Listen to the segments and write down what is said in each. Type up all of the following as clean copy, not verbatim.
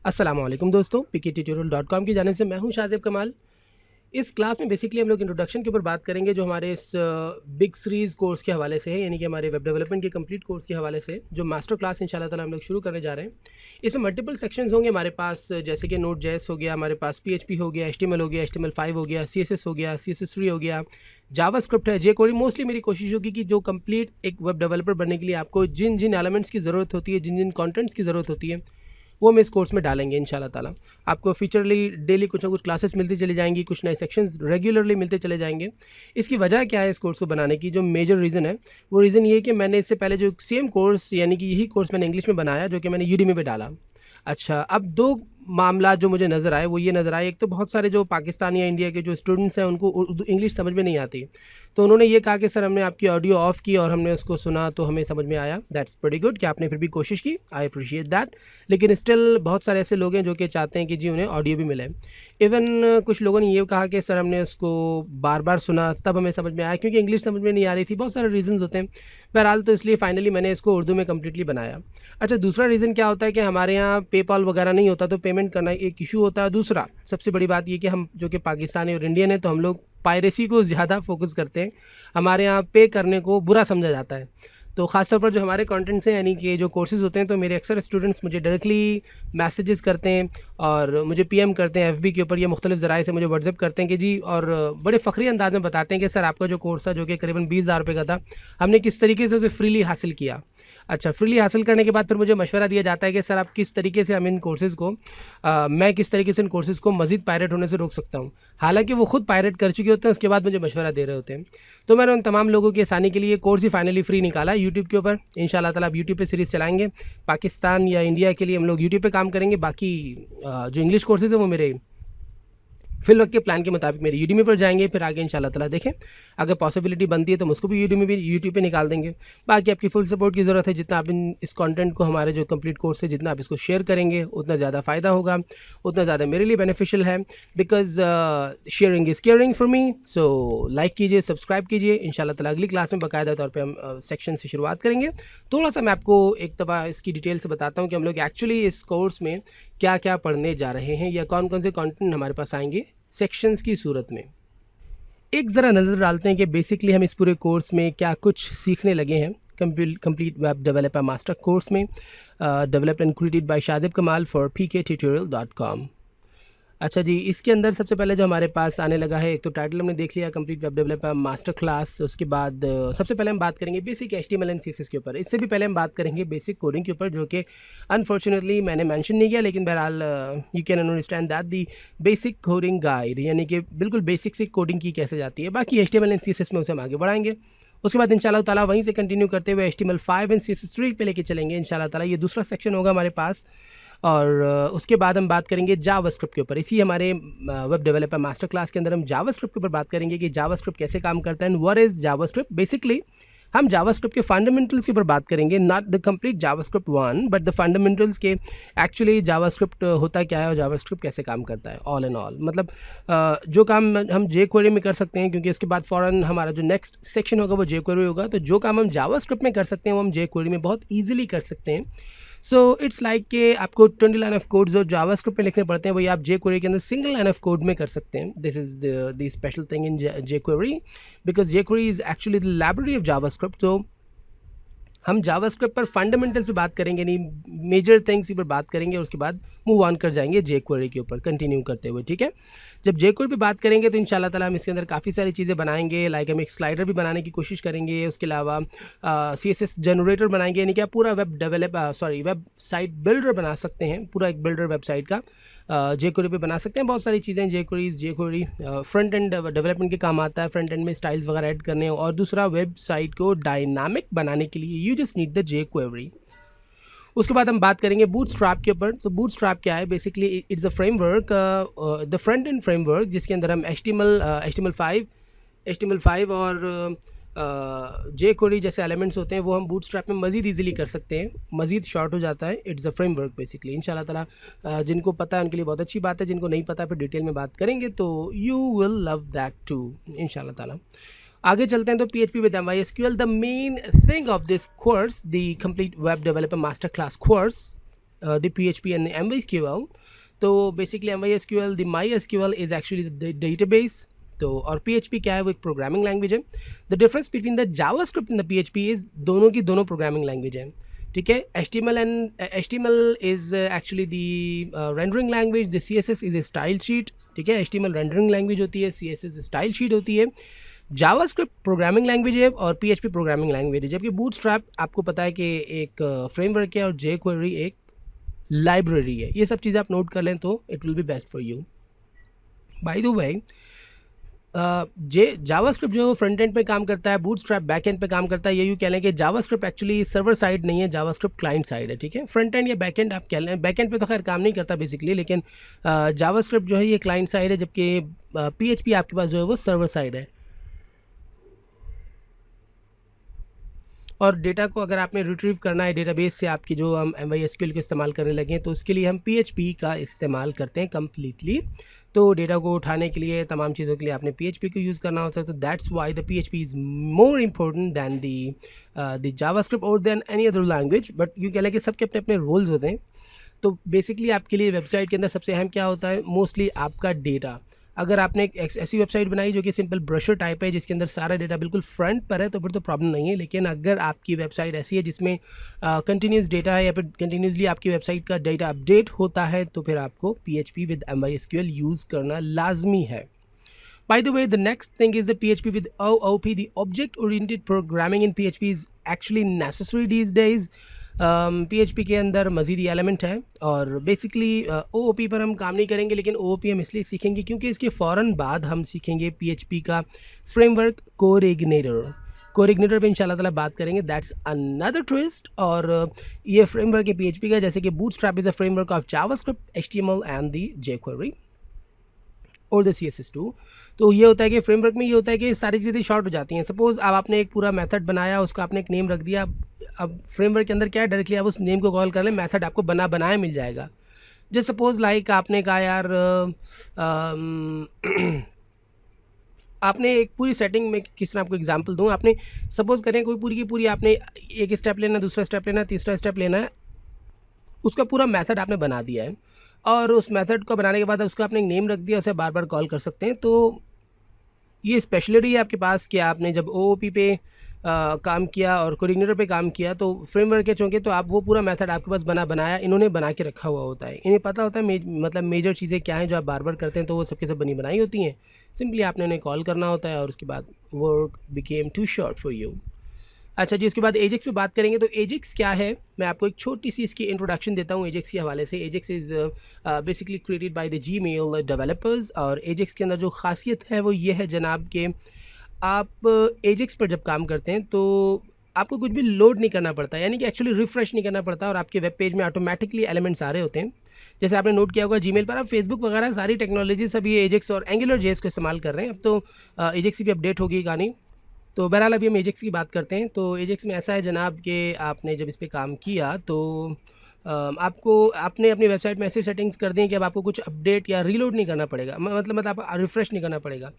अस्सलामुअलैकुम दोस्तों, pktutorial.com की जानिब से मैं हूं शाज़िब कमाल। इस क्लास में बेसिकली हम लोग इंट्रोडक्शन के ऊपर बात करेंगे जो हमारे इस बिग सीरीज़ कोर्स के हवाले से है, यानी कि हमारे वेब डेवलपमेंट के कंप्लीट कोर्स के हवाले से जो मास्टर क्लास इंशाल्लाह ताला हम लोग शुरू करने जा रहे हैं। इसमें मल्टीपल सेक्शंस होंगे हमारे पास, जैसे कि नोड जेएस हो गया, हमारे पास PHP हो गया, HTML हो गया, HTML5 हो गया, CSS हो गया, CSS3 हो गया, जावास्क्रिप्ट है, jQuery। मोस्टली मेरी कोशिश होगी कि जो कंप्लीट एक वेब डेवलपर बनने के लिए आपको जिन जिन एलिमेंट्स की ज़रूरत होती है, जिन जिन कॉन्टेंट्स की ज़रूरत होती है, वो हम इस कोर्स में डालेंगे इंशाल्लाह ताला। आपको फीचरली डेली कुछ ना कुछ क्लासेस मिलती चली जाएंगी, कुछ नए सेक्शंस रेगुलरली मिलते चले जाएंगे। इसकी वजह क्या है इस कोर्स को बनाने की? जो मेजर रीज़न है वो रीज़न ये है कि मैंने इससे पहले जो सेम कोर्स, यानी कि यही कोर्स मैंने इंग्लिश में बनाया, जो कि मैंने यूडेमी पे डाला। अच्छा, अब दो मामला जो मुझे नज़र आए वो ये नज़र आए, एक तो बहुत सारे जो पाकिस्तान या इंडिया के जो स्टूडेंट्स हैं उनको उर्दू इंग्लिश समझ में नहीं आती, तो उन्होंने ये कहा कि सर हमने आपकी ऑडियो ऑफ़ की और हमने उसको सुना तो हमें समझ में आया। दैट्स प्रीटी गुड कि आपने फिर भी कोशिश की, आई अप्रिशिएट दैट। लेकिन स्टिल बहुत सारे ऐसे लोग हैं जो कि चाहते हैं कि जी उन्हें ऑडियो भी मिले। इवन कुछ लोगों ने ये कहा कि सर हमने उसको बार बार सुना तब हमें समझ में आया, क्योंकि इंग्लिश समझ में नहीं आ रही थी। बहुत सारे रीज़न्स होते हैं, बहरहाल तो इसलिए फाइनली मैंने इसको उर्दू में कम्प्लीटली बनाया। अच्छा, दूसरा रीज़न क्या होता है कि हमारे यहाँ पेपाल वगैरह नहीं होता, तो पेमेंट करना एक इशू होता है। दूसरा सबसे बड़ी बात ये कि हम जो कि पाकिस्तानी और इंडियन है, तो हम लोग पायरेसी को ज़्यादा फोकस करते हैं। हमारे यहाँ पे करने को बुरा समझा जाता है। तो ख़ासतौर पर जो हमारे कंटेंट्स हैं, यानी कि जो कोर्सेज़ होते हैं, तो मेरे अक्सर स्टूडेंट्स मुझे डायरेक्टली मैसेजेस करते हैं और मुझे PM करते हैं FB के ऊपर, या मुख्तलिफ ज़राए से मुझे व्हाट्सएप करते हैं कि जी, और बड़े फ़ख्री अंदाज में बताते हैं कि सर आपका जो कोर्स था जो कि करीबन 20,000 रुपये का था, हमने किस तरीके से उसे फ्रीली हासिल किया। अच्छा, फ्रीली हासिल करने के बाद फिर मुझे मशवरा दिया जाता है कि सर आप किस तरीके से हम इन कोर्सेज़ को मैं किस तरीके से इन कोर्सेज़ को मज़ीद पायरेट होने से रोक सकता हूँ। हालांकि वो खुद पायरेट कर चुके होते हैं, उसके बाद मुझे मशवरा दे रहे होते हैं। तो मैंने उन तमाम लोगों की आसानी के लिए कोर्स ही फाइनली फ्री निकाला यूट्यूब के ऊपर। इंशाल्लाह ताला आप यूट्यूब पे सीरीज़ चलाएंगे। पाकिस्तान या इंडिया के लिए हम लोग यूट्यूब पे काम करेंगे, बाकी जो इंग्लिश कोर्सेज़ हैं वो मेरे फिल वक्त के प्लान के मुताबिक मेरे यूट्यूब पर जाएंगे। फिर आगे इंशाल्लाह ताला देखें, अगर पॉसिबिलिटी बनती है तो हम उसको भी यूट्यूब पे निकाल देंगे। बाकी आपकी फुल सपोर्ट की ज़रूरत है। जितना आप इस कंटेंट को, हमारे जो कंप्लीट कोर्स है, जितना आप इसको शेयर करेंगे उतना ज़्यादा फ़ायदा होगा, उतना ज़्यादा मेरे लिए बेनिफिशियल है। Because sharing is caring for me. So like कीजिए, सब्सक्राइब कीजिए। इंशाल्लाह ताला अगली क्लास में बाकायदा तौर पर हम सेक्शन से शुरुआत करेंगे। थोड़ा सा मैं आपको एक दफ़ा इसकी डिटेल से बताता हूँ कि हम लोग एक्चुअली इस कोर्स में क्या क्या पढ़ने जा रहे हैं, या कौन कौन से कंटेंट हमारे पास आएंगे सेक्शंस की सूरत में। एक ज़रा नज़र डालते हैं कि बेसिकली हम इस पूरे कोर्स में क्या कुछ सीखने लगे हैं। Complete web developer master course में, डेवलप्ड एंड क्रिएटेड बाय शाज़िब कमाल फॉर pktutorial.com। अच्छा जी, इसके अंदर सबसे पहले जो हमारे पास आने लगा है, एक तो टाइटल हमने देख लिया, complete web developer master class. उसके बाद सबसे पहले हम बात करेंगे बेसिक HTML एंड CSS के ऊपर। इससे भी पहले हम बात करेंगे बेसिक कोडिंग के ऊपर, जो कि अनफॉर्चुनेटली मैंने मेंशन नहीं किया, लेकिन बहरहाल you can understand that the basic coding guide, यानी कि बिल्कुल बेसिक से कोडिंग की कैसे जाती है। बाकी HTML एंड CSS में उसे हम आगे बढ़ाएंगे। उसके बाद इंशाल्लाह ताला वहीं से कंटिन्यू करते हुए HTML5 एंड CSS3 पे लेके चलेंगे इंशाल्लाह ताला। ये दूसरा सेक्शन होगा हमारे पास। और उसके बाद हम बात करेंगे जावास्क्रिप्ट के ऊपर। इसी हमारे वेब डेवलपर मास्टर क्लास के अंदर हम जावास्क्रिप्ट के ऊपर बात करेंगे कि जावास्क्रिप्ट कैसे काम करता है and what is JavaScript. Basically हम जावास्क्रिप्ट के फंडामेंटल्स के ऊपर बात करेंगे, not the complete JavaScript 1 but the fundamentals के एक्चुअली जावास्क्रिप्ट होता क्या है और जावास्क्रिप्ट कैसे काम करता है ऑल एंड ऑल। मतलब जो काम हम jQuery में कर सकते हैं, क्योंकि उसके बाद फ़ौरन हमारा जो नेक्स्ट सेक्शन होगा वो jQuery होगा, तो जो काम हम जावास्क्रिप्ट में कर सकते हैं वो हम jQuery में बहुत ईजिली कर सकते हैं। सो इट्स लाइक कि आपको 20 लाइन ऑफ कोड जो जावास्क्रिप्ट में लिखने पड़ते हैं वही आप jQuery के अंदर सिंगल लाइन ऑफ कोड में कर सकते हैं। This is the special thing in jQuery, because jQuery is actually the library of JavaScript. तो हम जावास्क्रिप्ट पर फंडामेंटल्स पे बात करेंगे, नहीं मेजर थिंग्स पर बात करेंगे, और उसके बाद मूव ऑन कर जाएंगे jQuery के ऊपर कंटिन्यू करते हुए। ठीक है, जब jQuery पे बात करेंगे तो इंशाल्लाह ताला हम इसके अंदर काफ़ी सारी चीज़ें बनाएंगे। लाइक हम एक स्लाइडर भी बनाने की कोशिश करेंगे। उसके अलावा CSS जनरेटर बनाएंगे, यानी कि आप पूरा वेब साइट बिल्डर बना सकते हैं, पूरा एक बिल्डर वेबसाइट का jQuery पे बना सकते हैं। बहुत सारी चीज़ें jQuery फ्रंट एंड डेवलपमेंट के काम आता है, फ्रंट एंड में स्टाइल्स वगैरह ऐड करने, और दूसरा वेबसाइट को डायनामिक बनाने के लिए you just need the jQuery। उसके बाद हम बात करेंगे बूटस्ट्रैप के ऊपर। तो बूटस्ट्रैप क्या है? Basically it's a framework, the front end framework, जिसके अंदर हम HTML5 और jQuery जैसे एलिमेंट्स होते हैं वो हम बूटस्ट्रैप में मज़ीद ईजिली कर सकते हैं, मज़ीद शॉर्ट हो जाता है। It's a framework basically. इंशाल्लाह ताला जिनको पता है उनके लिए बहुत अच्छी बात है, जिनको नहीं पता फिर डिटेल में बात करेंगे, तो you will love that too इंशाल्लाह ताला। आगे चलते हैं तो PHP with MySQL, the main thing of this course, the complete web developer master class course, the PHP and the MySQL. तो basically MySQL, the MySQL is actually the database. तो और PHP क्या है, वो एक प्रोग्रामिंग लैंग्वेज है. The difference between the JavaScript and the PHP is दोनों की दोनों प्रोग्रामिंग लैंग्वेज है. ठीक है. HTML is actually the rendering language, the CSS is a style sheet. ठीक है. HTML रेंडरिंग लैंग्वेज होती है, CSS स्टाइल शीट होती है. जावास्क्रिप्ट प्रोग्रामिंग लैंग्वेज है और PHP प्रोग्रामिंग लैंग्वेज है. जबकि बूटस्ट्रैप आपको पता है कि एक फ्रेमवर्क है और jQuery एक लाइब्रेरी है. ये सब चीज़ें आप नोट कर लें तो it will be best for you. By the way, JavaScript जो फ्रंट एंड पे काम करता है, बूटस्ट्रैप बैक एंड पे काम करता है. ये यूँ कह लें कि जावास्क्रिप्ट एक्चुअली सर्वर साइड नहीं है, जावास्क्रिप्ट क्लाइंट साइड है. ठीक है. फ्रंट एंड या बैक एंड आप कह लें. बैक एंड पे तो खैर काम नहीं करता बेसिकली, लेकिन जावास्क्रिप्ट जो है ये क्लाइंट साइड है, जबकि PHP आपके पास जो है वो सर्वर साइड है. और डेटा को अगर आपने रिट्रीव करना है डेटाबेस से, आपकी जो हम MySQL का इस्तेमाल करने लगे हैं, तो उसके लिए हम PHP का इस्तेमाल करते हैं कम्प्लीटली. तो डेटा को उठाने के लिए, तमाम चीज़ों के लिए आपने PHP को यूज़ करना होता है. तो that's why the PHP is more important than the JavaScript और than any other language. But यूँ कह लें कि सबके अपने अपने रोल्स होते हैं. तो बेसिकली आपके लिए वेबसाइट के अंदर सबसे अहम क्या होता है, मोस्टली आपका डेटा. अगर आपने एक ऐसी वेबसाइट बनाई जो कि सिंपल ब्रोशर टाइप है, जिसके अंदर सारा डेटा बिल्कुल फ्रंट पर है, तो फिर तो प्रॉब्लम नहीं है. लेकिन अगर आपकी वेबसाइट ऐसी है जिसमें कंटिन्यूस डेटा है या फिर कंटिन्यूसली आपकी वेबसाइट का डेटा अपडेट होता है, तो फिर आपको PHP विद MySQL यूज़ करना लाजमी है. By the way, the next thing is the PHP with OOP. The object-oriented programming in PHP is actually necessary these days. PHP के अंदर मज़ीद एलिमेंट है और बेसिकली OOP पर हम काम नहीं करेंगे, लेकिन OOP हम इसलिए सीखेंगे क्योंकि इसके फ़ौरन बाद हम सीखेंगे PHP का फ्रेमवर्क कोरिग्नेटर. कोरिग्नेटर पे इंशाल्लाह ताला बात करेंगे. That's another twist. और ये फ्रेमवर्क है PHP का, जैसे कि bootstrap is a framework of JavaScript, HTML and the jQuery और द CSS2. तो ये होता है कि फ्रेमवर्क में ये होता है कि सारी चीज़ें शॉर्ट हो जाती हैं. सपोज़ अब आपने एक पूरा मेथड बनाया, उसका आपने एक नेम रख दिया. अब फ्रेमवर्क के अंदर क्या है, डायरेक्टली आप उस नेम को कॉल कर लें, मेथड आपको बनाया मिल जाएगा. जैसे सपोज़ लाइक आपने कहा यार आपने एक पूरी सेटिंग में, किस तरह आपको एग्जांपल दूं, आपने सपोज़ करें कोई पूरी की पूरी आपने एक स्टेप लेना, दूसरा स्टेप लेना, तीसरा स्टेप लेना है, उसका पूरा मेथड आपने बना दिया है. और उस मेथड को बनाने के बाद उसको आपने एक नेम रख दिया, उसे बार बार कॉल कर सकते हैं. तो ये स्पेशलिटी है आपके पास कि आपने जब OOP पे काम किया और कोरिग्नेटर पे काम किया, तो फ्रेमवर्क के चूँकि तो आप वो पूरा मेथड आपके पास बनाया इन्होंने बना के रखा हुआ होता है. इन्हें पता होता है मतलब मेजर चीज़ें क्या हैं जो आप बार बार करते हैं, तो वो सबके सब बनी बनाई होती हैं. सिंपली आपने उन्हें कॉल करना होता है और उसके बाद work became too short for you. अच्छा जी, उसके बाद एजेक्स पे बात करेंगे. तो एजेक्स क्या है, मैं आपको एक छोटी सी इसकी इंट्रोडक्शन देता हूँ एजेक्स के हवाले से. Ajax is basically created by the Gmail developers. और एजेक्स के अंदर जो खासियत है वो ये है जनाब कि आप एजेक्स पर जब काम करते हैं तो आपको कुछ भी लोड नहीं करना पड़ता, यानी कि एक्चुअली रिफ़्रेश नहीं करना पड़ता, और आपके वेब पेज में ऑटोमेटिकली एलिमेंट्स आ रहे होते हैं. जैसे आपने नोट किया होगा Gmail पर, आप फेसबुक वगैरह सारी टेक्नोलॉजी सब ये एजेक्स और एंगुलर.js को इस्तेमाल कर रहे हैं. अब तो एजेक्स भी अपडेट होगी कहानी. तो बहरहाल अभी हम एजेक्स की बात करते हैं. तो एजेक्स में ऐसा है जनाब कि आपने जब इस पर काम किया तो आपने अपनी वेबसाइट में ऐसी सेटिंग्स कर दी कि अब आपको कुछ अपडेट या रीलोड नहीं करना पड़ेगा, मतलब आप रिफ़्रेश नहीं करना पड़ेगा.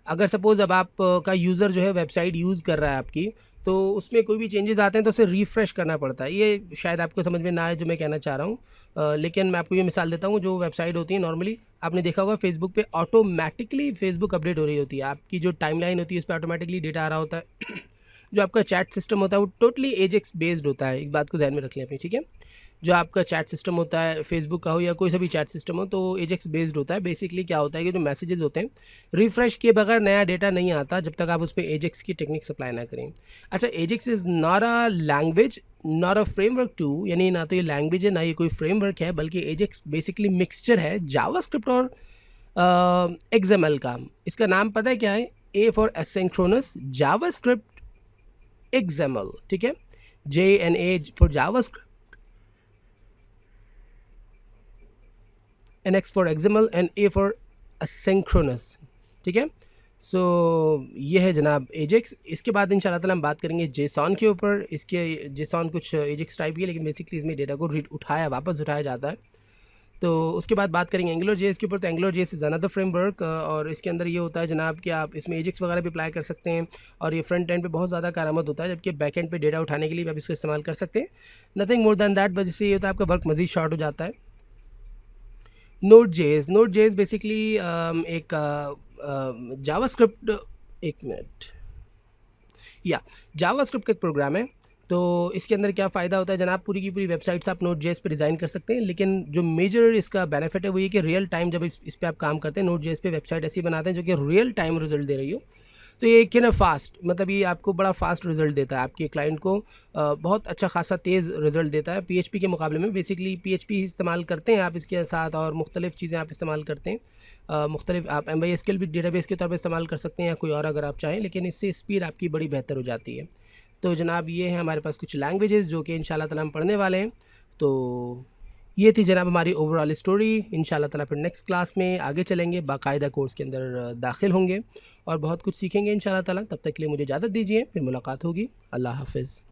अगर सपोज़ अब आप का यूज़र जो है वेबसाइट यूज़ कर रहा है आपकी, तो उसमें कोई भी चेंजेस आते हैं तो उसे रिफ़्रेश करना पड़ता है. ये शायद आपको समझ में ना आए जो मैं कहना चाह रहा हूँ, लेकिन मैं आपको ये मिसाल देता हूँ. जो वेबसाइट होती है नॉर्मली आपने देखा होगा फेसबुक पे ऑटोमेटिकली फेसबुक अपडेट हो रही होती है. आपकी जो टाइमलाइन होती है उस पर ऑटोमेटिकली डेटा आ रहा होता है. जो आपका चैट सिस्टम होता है वो टोटली एजेक्स बेस्ड होता है. एक बात को ध्यान में रख लें अपनी, ठीक है. जो आपका चैट सिस्टम होता है, फेसबुक का हो या कोई सा भी चैट सिस्टम हो, तो एजेक्स बेस्ड होता है. बेसिकली क्या होता है कि जो मैसेजेस होते हैं रिफ़्रेश किए बगैर नया डेटा नहीं आता जब तक आप उस पर एजेक्स की टेक्निक सप्लाई ना करें. अच्छा, Ajax is not a language, not a framework too, यानी ना तो ये लैंग्वेज है ना ये कोई फ्रेमवर्क है, बल्कि एजेक्स बेसिकली मिक्सचर है जावास्क्रिप्ट और XML का. इसका नाम पता है क्या है? A for asynchronous JavaScript XML. ठीक है. JNA for JavaScript and X for XML and A for asynchronous. ठीक है. सो ये है जनाब एजेक्स. इसके बाद इंशाल्लाह ताला हम बात करेंगे जेसॉन के ऊपर. इसके जेसॉन कुछ एजेक्स टाइप की है, लेकिन बेसिकली इसमें डेटा को उठाया वापस उठाया जाता है. तो उसके बाद बात करेंगे एंगुलर जेएस के ऊपर। तो angular JS is another framework, और इसके अंदर ये होता है जनाब कि आप इसमें एजेक्स वगैरह भी अप्लाई कर सकते हैं, और ये फ्रंट एंड पे बहुत ज़्यादा कारआमद होता है, जबकि बैक एंड पे डेटा उठाने के लिए भी आप इसको इस्तेमाल कर सकते हैं। नथिंग मोर दैन दैट, बस इससे ये होता है आपका वर्क मज़ीद शॉर्ट हो जाता है। नोड जेएस बेसिकली एक जावास्क्रिप्ट, एक मिनट, या जावास्क्रिप्ट का एक प्रोग्राम है। तो इसके अंदर क्या फ़ायदा होता है जनाब, पूरी की पूरी वेबसाइट्स आप नोड जेएस पे डिज़ाइन कर सकते हैं, लेकिन जो मेजर इसका बेनिफिट है वो ये कि रियल टाइम जब इस पे आप काम करते हैं, नोड जेएस पे वेबसाइट ऐसी बनाते हैं जो कि रियल टाइम रिजल्ट दे रही हो। तो ये कि ना फास्ट, मतलब ये आपको बड़ा फास्ट रिजल्ट देता है, आपके क्लाइंट को बहुत अच्छा खासा तेज़ रिजल्ट देता है पीएचपी के मुकाबले में। बेसिकली पीएचपी इस्तेमाल करते हैं आप इसके साथ, और मुख्तलिफ़ चीज़ें आप इस्तेमाल करते हैं, मुख्तलिफ आप MySQL भी डेटाबेस के तौर पर इस्तेमाल कर सकते हैं, या कोई और अगर आप चाहें, लेकिन इससे स्पीड आपकी बड़ी बेहतर हो जाती है। तो जनाब ये है हमारे पास कुछ लैंग्वेजेस जो कि इंशाल्लाह ताला हम पढ़ने वाले हैं। तो ये थी जनाब हमारी ओवरऑल स्टोरी। इंशाल्लाह ताला फिर नेक्स्ट क्लास में आगे चलेंगे, बाकायदा कोर्स के अंदर दाखिल होंगे और बहुत कुछ सीखेंगे इंशाल्लाह ताला। तब तक के लिए मुझे इजाज़त दीजिए, फिर मुलाकात होगी। अल्लाह हाफ़िज़।